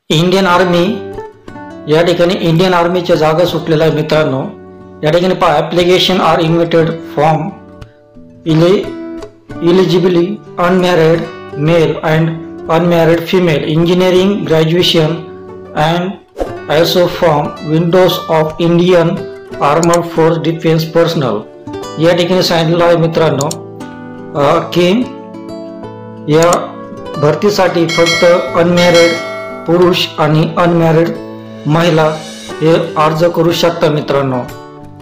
Indian army या ठिकाणी Indian आर्मीच्या जागा सुटलेल्या आहे मित्रांनो। या ठिकाणी पहा application are invited from eligibly unmarried male and unmarried female engineering graduation and also from windows of Indian Armed Force Defense Personnel। या ठिकाणी सांगितलं आहे मित्रांनो की या भरतीसाठी फक्त अनमॅरिड पुरुष आणि अनमॅरिड महिला हे अर्ज करू शकतात मित्रांनो।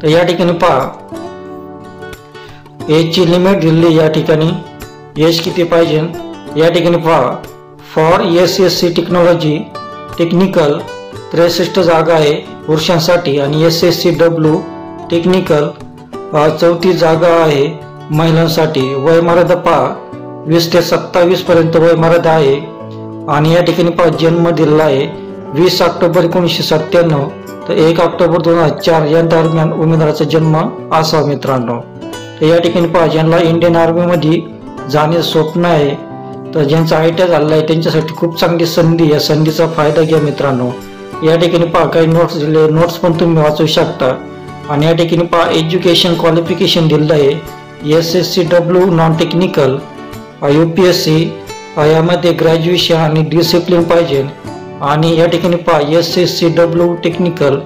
तर या ठिकाणी पहा एजची लिमिट दिली, या ठिकाणी एज किती पाहिजे या ठिकाणी पहा फॉर SSC टेक्नॉलॉजी टेक्निकल 63 जागा आहे पुरुषांसाठी आणि SSCW टेक्निकल 34 जागा आहे महिलांसाठी। वयमर्यादा पहा 20 ते 27 पर्यंत वयमर्यादा आहे आणि या ठिकाणी पहा जन्म दिलेला आहे 20 ऑक्टोबर 1997 तर 1 ऑक्टोबर 2004 या दरम्यान उमेदवाराचा जन्म असावा मित्रांनो। तर या ठिकाणी पहा ज्यांना इंडियन आर्मीमध्ये जाण्याचं स्वप्न आहे तर ज्यांचा ITI झालेला आहे त्यांच्यासाठी खूप चांगली संधी, या संधीचा फायदा घ्या मित्रांनो। या ठिकाणी पहा काही नोट्स दिले, नोट्स पण तुम्ही वाचू शकता आणि या ठिकाणी पहा एज्युकेशन क्वालिफिकेशन दिलेलं आहे SSCW नॉन टेक्निकल UPSC यामध्ये ग्रॅज्युएशन आणि डिसिप्लिन पाहिजे आणि या ठिकाणी पहा SSCW टेक्निकल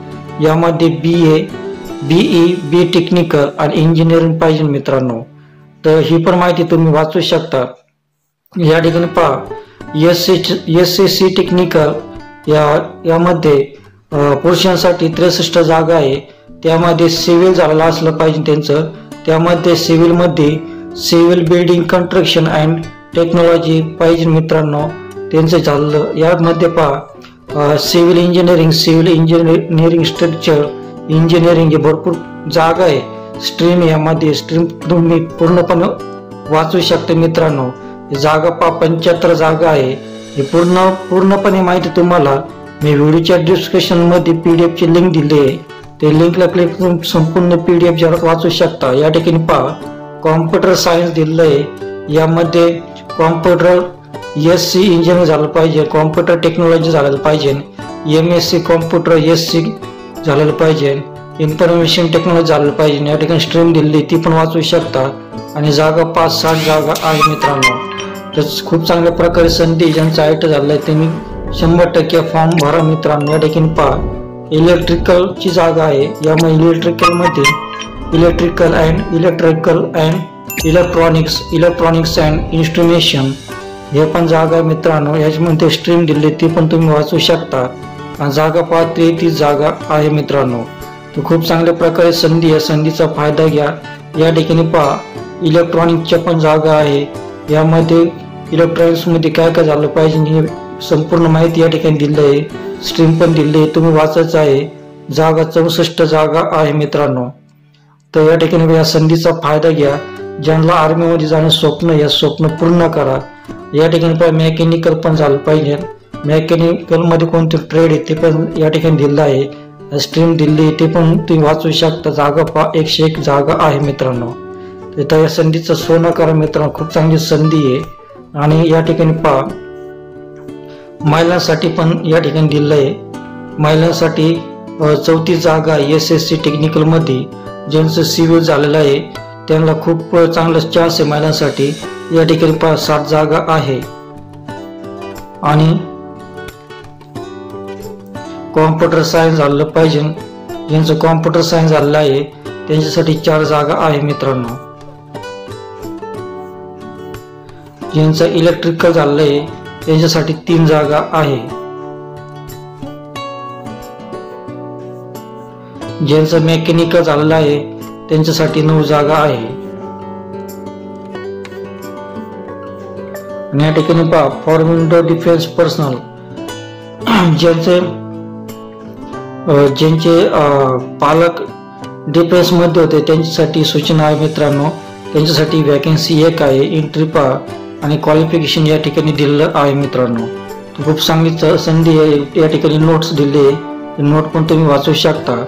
यामध्ये BA BE B टेक्निकल आणि इंजिनिअरिंग पाहिजे मित्रांनो। तर ही पण माहिती तुम्ही वाचू शकता। या ठिकाणी पहा SSC टेक्निकल यामध्ये पुरुषांसाठी 63 जागा आहे, त्यामध्ये सिव्हिल झालेलं असलं पाहिजे त्यांचं, त्यामध्ये सिव्हिलमध्ये civil building construction and technology पाहिजे मित्रांनो त्यांचं झालं। यामध्ये पहा सिव्हिल इंजिनिअरिंग स्ट्रक्चर इंजिनिअरिंग हे भरपूर जागा आहे स्ट्रीम, यामध्ये स्ट्रीम तुम्ही पूर्णपणे वाचू शकता मित्रांनो। जागा पहा 75 जागा आहे। ही पूर्णपणे माहिती तुम्हाला मी व्हिडिओच्या डिस्क्रिप्शन मध्ये PDF ची लिंक दिली आहे, ते लिंकला क्लिक करून संपूर्ण PDF जरा वाचू शकता। या ठिकाणी पहा कॉम्प्युटर सायन्स दिलेलं आहे, यामध्ये कॉम्प्युटर SC इंजिनिअर झालं पाहिजे, कॉम्प्युटर टेक्नॉलॉजी झालं पाहिजे, MSc कॉम्प्युटर SC झालेलं पाहिजे, इन्फॉर्मेशन टेक्नॉलॉजी झालं पाहिजे। या ठिकाणी स्ट्रीम दिली ती पण वाचू शकता आणि जागा 5-60 जागा आहे मित्रांनो। तर खूप चांगल्या प्रकारे संधी, ज्यांचा ITI झालेला आहे त्यांनी 100% फॉर्म भरा मित्रांनो। या ठिकाणी पहा इलेक्ट्रिकलची जागा आहे, यामध्ये इलेक्ट्रिकल अँड इलेक्ट्रॉनिक्स अँड इन्स्ट्रुमेशन हे पण जागा आहे मित्रांनो। याच्यामध्ये स्ट्रीम दिली ती पण तुम्ही वाचू शकता आणि जागा पहा 33 जागा आहे मित्रांनो। तर खूप चांगल्या प्रकारे संधी, या संधीचा फायदा घ्या। या ठिकाणी पहा इलेक्ट्रॉनिकच्या पण जागा आहे, यामध्ये इलेक्ट्रॉनिक्स मध्ये काय काय झालं पाहिजे हे संपूर्ण माहिती या ठिकाणी दिली आहे, स्ट्रीम पण दिली आहे, तुम्ही वाचायचं आहे। जागा 64 जागा आहे मित्रांनो। तर या ठिकाणी या संधीचा फायदा घ्या, ज्यांना आर्मीमध्ये जाण्याचं स्वप्न या स्वप्न पूर्ण करा। या ठिकाणी पहा मेकॅनिकल पण झालं पाहिजे, मेकॅनिकल मध्ये कोणते ट्रेड आहे ते पण या ठिकाणी दिलं आहे, स्ट्रीम दिली ते पण तुम्ही वाचू शकता। जागा पहा 101 जागा आहे मित्रांनो। तर या संधीचं सोनं करा मित्रांनो, खूप चांगली संधी आहे। आणि या ठिकाणी पहा महिलांसाठी पण या ठिकाणी दिलं आहे, महिलांसाठी 34 जागा SSC टेक्निकल मध्ये, ज्यांचं सिव्हिल झालेलं आहे त्यांना खूप चांगला चान्स आहे महिलांसाठी। या ठिकाणी पहा 60 जागा आहे आणि कॉम्प्युटर सायन्स झालं पाहिजे, ज्यांचं कॉम्प्युटर सायन्स झालेलं आहे त्यांच्यासाठी 4 जागा आहे मित्रांनो। ज्यांचं इलेक्ट्रिकल झालेलं आहे त्यांच्यासाठी 3 जागा आहे, ज्यांचं मेकॅनिकल झालेलं आहे त्यांच्यासाठी 9 जागा आहे। आणि या ठिकाणी पहा फॉर विंडो डिफेन्स पर्सनल, ज्यांचे पालक डिफेन्स मध्ये होते त्यांच्यासाठी सूचना आहे मित्रांनो। त्यांच्यासाठी वॅकन्सी 1 आहे, एंट्री पहा आणि क्वालिफिकेशन या ठिकाणी दिलेलं आहे मित्रांनो। खूप चांगली संधी आहे, या ठिकाणी नोट्स दिले आहे, नोट पण तुम्ही वाचू शकता।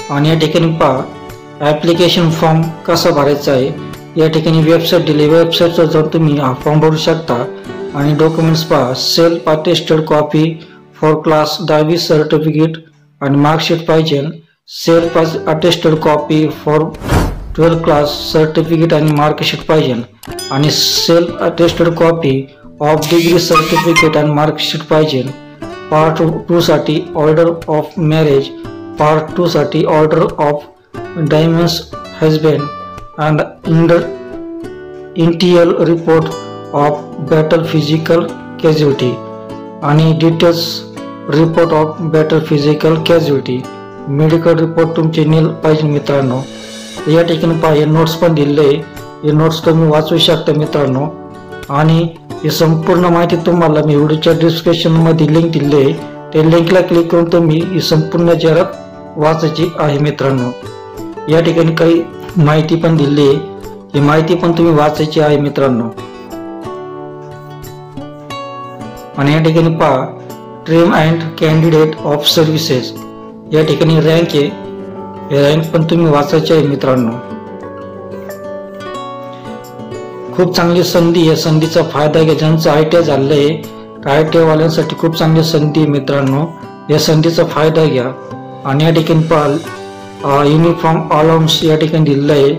आणि या ठिकाणी पहा ॲप्लिकेशन फॉर्म कसा भरायचा आहे, या ठिकाणी वेबसाईट दिली, वेबसाईटवर जाऊन तुम्ही हा फॉर्म भरू शकता। आणि डॉक्युमेंट्स पहा self attested copy for class 10वी सर्टिफिकेट आणि मार्कशीट पाहिजे. Self attested copy for 12 class certificate आणि मार्कशीट पाहिजे. आणि self attested copy of degree certificate आणि मार्कशीट पाहिजे. पार्ट 2 साठी ऑर्डर ऑफ मॅरेज, पार्ट 2 साठी order of diamonds husband and interior report of battle physical casualty आणि details report of battle physical casualty. Medical report तुमचे nil पाहिजे मित्रांनो. या ठिकाणी पहा नोट्स पण दिले. हे नोट्स तुम्ही वाचू शकता मित्रांनो. आणि ही संपूर्ण माहिती तुम्हाला मी व्हिडिओच्या डिस्क्रिप्शन मध्ये लिंक दिली आहे. त्या लिंकला क्लिक करून तुम्ही ही संपूर्ण जाहिरात वाचायची आहे मित्रांनो. या ठिकाणी काही माहिती पण दिली आहे. ही माहिती पण तुम्ही वाचायची आहे मित्रांनो. आणि या ठिकाणी पहा ट्रेम अँड कॅन्डिडेट ऑफ सर्व्हिसेस. या ठिकाणी रँक आहे. हे रँक पण तुम्ही वाचायचे आहे मित्रांनो. खूप चांगली संधी आहे. संधीचा फायदा घ्या. ज्यांचं ITI झालं आहे ITI वाल्यांसाठी खूप चांगली संधी आहे मित्रांनो. या संधीचा फायदा घ्या. आणि या ठिकाणी पहा युनिफॉर्म अलाउन्स या ठिकाणी दिलेलं आहे.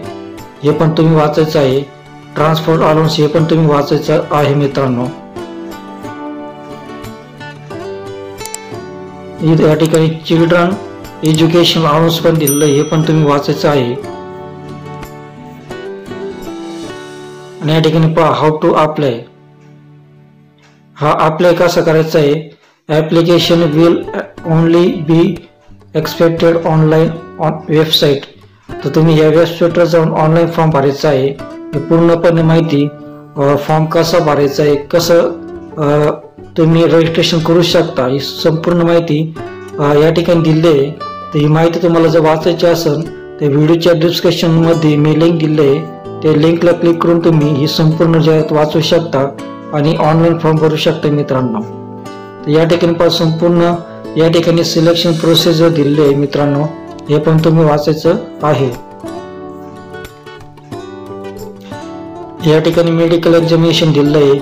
हे पण तुम्ही वाचायचं आहे. ट्रान्सपोर्ट अलाउन्स हे पण तुम्ही वाचायचं आहे मित्रांनो. या ठिकाणी चिल्ड्रन एज्युकेशन अलाउन्स पण दिलेलं आहे. हे पण तुम्ही वाचायचं आहे. आणि या ठिकाणी पहा हाऊ टू अप्लाय. हा अप्लाय कसा करायचा आहे. Application will only be expected online on website. तर तुम्ही या वेबसाईटवर जाऊन ऑनलाईन फॉर्म भरायचा आहे. पूर्णपणे माहिती फॉर्म कसा भरायचा आहे, कसं तुम्ही रजिस्ट्रेशन करू शकता, ही संपूर्ण माहिती या ठिकाणी दिली आहे. तर ही माहिती तुम्हाला जर वाचायची असेल तर व्हिडिओच्या डिस्क्रिप्शन मध्ये मी लिंक दिली आहे. त्या लिंकला क्लिक करून तुम्ही ही संपूर्ण जाहिरात वाचू शकता आणि ऑनलाईन फॉर्म भरू शकता मित्रांनो. तर या ठिकाणी संपूर्ण या ठिकाणी सिलेक्शन प्रोसेस दिलेली आहे मित्रांनो. हे पण तुम्ही वाचायचं आहे. या ठिकाणी मेडिकल एक्झामिनेशन दिलं आहे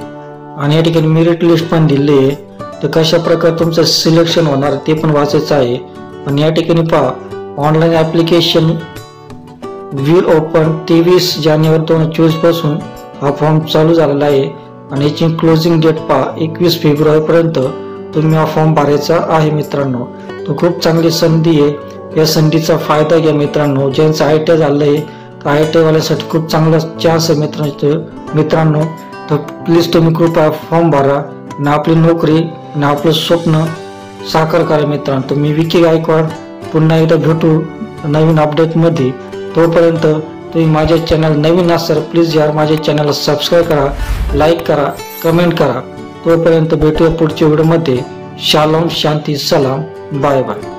आणि या ठिकाणी मेरिट लिस्ट पण दिली आहे. तर कशा प्रकारे तुमचं सिलेक्शन होणार ते पण वाचायचं आहे. आणि या ठिकाणी पहा ऑनलाईन ॲप्लिकेशन विल ओपन 23 जानेवारी 2024 पासून हा फॉर्म चालू झालेला आहे. आणि याची क्लोजिंग डेट पहा 21 फेब्रुवारी पर्यंत तुम्ही हा फॉर्म भरायचा आहे मित्रांनो. तो खूप चांगली संधी आहे. या संधीचा फायदा घ्या मित्रांनो. ज्यांचं ITI झालं आहे तर ITI वाल्यासाठी खूप चांगला चान्स आहे मित्रांनो. तर प्लीज तुम्ही कृपया फॉर्म भरा आणि आपली नोकरी आणि आपलं स्वप्न साकार करा मित्रांनो. तर मी विकी गायकवाड पुन्हा एकदा भेटू नवीन अपडेटमध्ये. तोपर्यंत तुम्ही माझे चॅनल नवीन असाल प्लीज यार माझ्या चॅनलला सबस्क्राईब करा, लाईक करा, कमेंट करा. तोपर्यंत भेटूया पुढच्या व्हिडिओमध्ये. शालोम, शांती, सलाम, बाय बाय.